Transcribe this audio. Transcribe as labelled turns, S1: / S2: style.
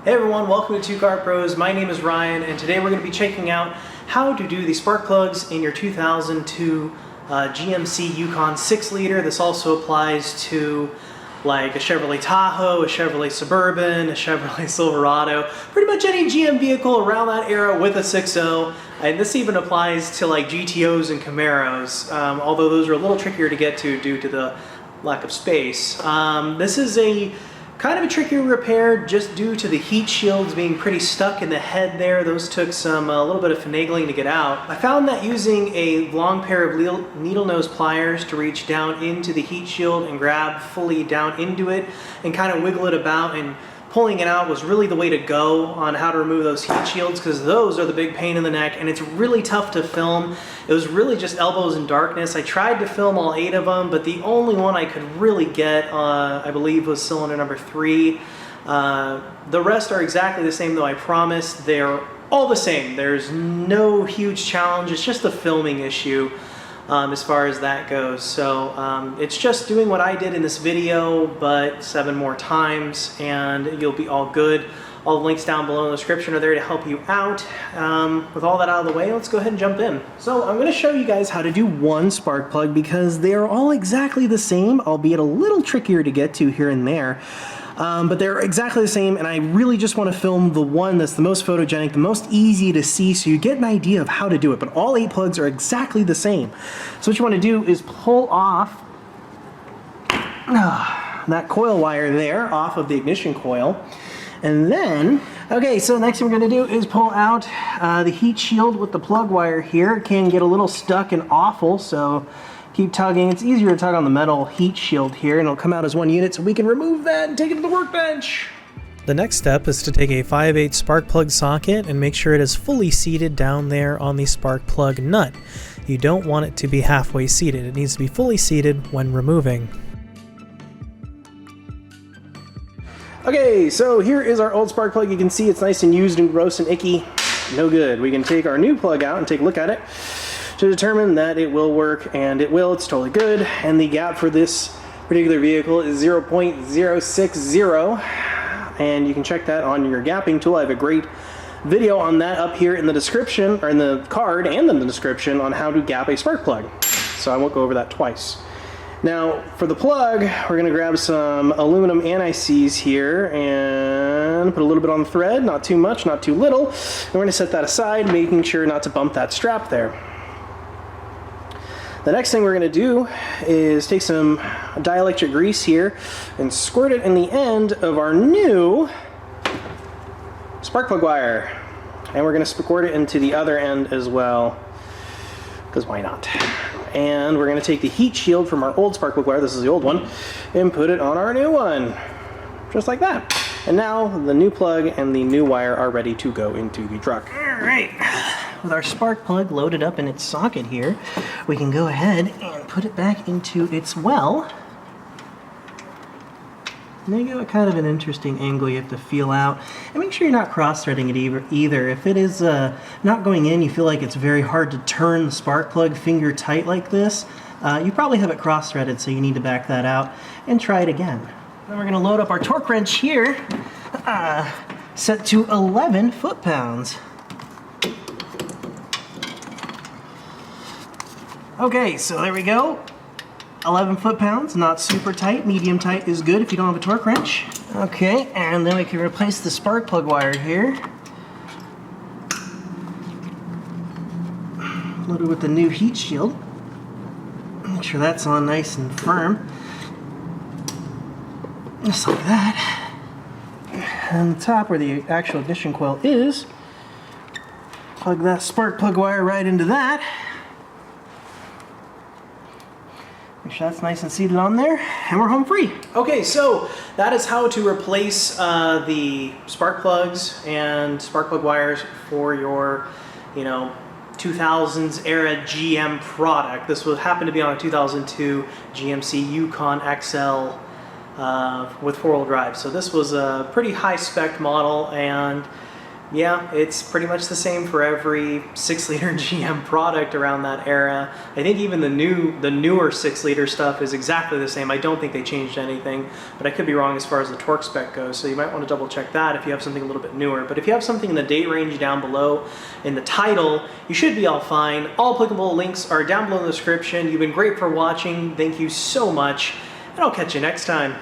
S1: Hey everyone, welcome to Two Car Pros. My name is Ryan, and today we're going to be checking out how to do the spark plugs in your 2002 GMC Yukon 6-liter. This also applies to like a Chevrolet Tahoe, a Chevrolet Suburban, a Chevrolet Silverado, pretty much any GM vehicle around that era with a 6.0. And this even applies to like GTOs and Camaros, although those are a little trickier to get to due to the lack of space. This is a kind of a trickier repair just due to the heat shields being pretty stuck in the head there. Those took a little bit of finagling to get out. I found that using a long pair of needle nose pliers to reach down into the heat shield and grab fully down into it and kind of wiggle it about and pulling it out was really the way to go on how to remove those heat shields, because those are the big pain in the neck and it's really tough to film. It was really just elbows in darkness. I tried to film all 8 of them, but the only one I could really get, I believe, was cylinder number 3. The rest are exactly the same, though I promise. They're all the same. There's no huge challenge. It's just a filming issue as far as that goes. So it's just doing what I did in this video, but 7 more times, and you'll be all good. All the links down below in the description are there to help you out. With all that out of the way, let's go ahead and jump in. So I'm going to show you guys how to do one spark plug because they are all exactly the same, albeit a little trickier to get to here and there. But they're exactly the same, and I really just want to film the one that's the most photogenic, the most easy to see, so you get an idea of how to do it. But all 8 plugs are exactly the same. So what you want to do is pull off that coil wire there off of the ignition coil. And then, okay, so the next thing we're going to do is pull out the heat shield with the plug wire here. It can get a little stuck and awful, so keep tugging. It's easier to tug on the metal heat shield here, and it'll come out as one unit, so we can remove that and take it to the workbench. The next step is to take a 5/8 spark plug socket and make sure it is fully seated down there on the spark plug nut. You don't want it to be halfway seated. It needs to be fully seated when removing. Okay, so here is our old spark plug. You can see it's nice and used and gross and icky. No good. We can take our new plug out and take a look at it to determine that it will work, and it will. It's totally good. And the gap for this particular vehicle is 0.060, and you can check that on your gapping tool. I have a great video on that up here in the description, or in the card and in the description, on how to gap a spark plug, so I won't go over that twice. Now for the plug, we're going to grab some aluminum anti-seize here and put a little bit on the thread, not too much, not too little, and we're going to set that aside, making sure not to bump that strap there. The next thing we're going to do is take some dielectric grease here and squirt it in the end of our new spark plug wire. And we're going to squirt it into the other end as well, because why not? And we're going to take the heat shield from our old spark plug wire, this is the old one, and put it on our new one. Just like that. And now the new plug and the new wire are ready to go into the truck. Alright. With our spark plug loaded up in its socket here, we can go ahead and put it back into its well. And there you go, kind of an interesting angle you have to feel out. And make sure you're not cross-threading it either. If it is not going in, you feel like it's very hard to turn the spark plug finger tight like this, you probably have it cross-threaded, so you need to back that out and try it again. Then we're going to load up our torque wrench here, set to 11 foot-pounds. Okay, so there we go. 11 foot-pounds, not super tight. Medium tight is good if you don't have a torque wrench. Okay, and then we can replace the spark plug wire here. Loaded with the new heat shield. Make sure that's on nice and firm. Just like that. And the top where the actual ignition coil is, plug that spark plug wire right into that. Make sure that's nice and seated on there, and we're home free. Okay, so that is how to replace the spark plugs and spark plug wires for your, 2000s era GM product. This would happen to be on a 2002 GMC Yukon XL with 4-wheel drive. So this was a pretty high spec model, and Yeah, it's pretty much the same for every 6-liter GM product around that era. I think even the newer 6-liter stuff is exactly the same. I don't think they changed anything, but I could be wrong as far as the torque spec goes, so you might want to double check that if you have something a little bit newer. But if you have something in the date range down below in the title, you should be all fine. All applicable links are down below in the description. You've been great for watching. Thank you so much, and I'll catch you next time.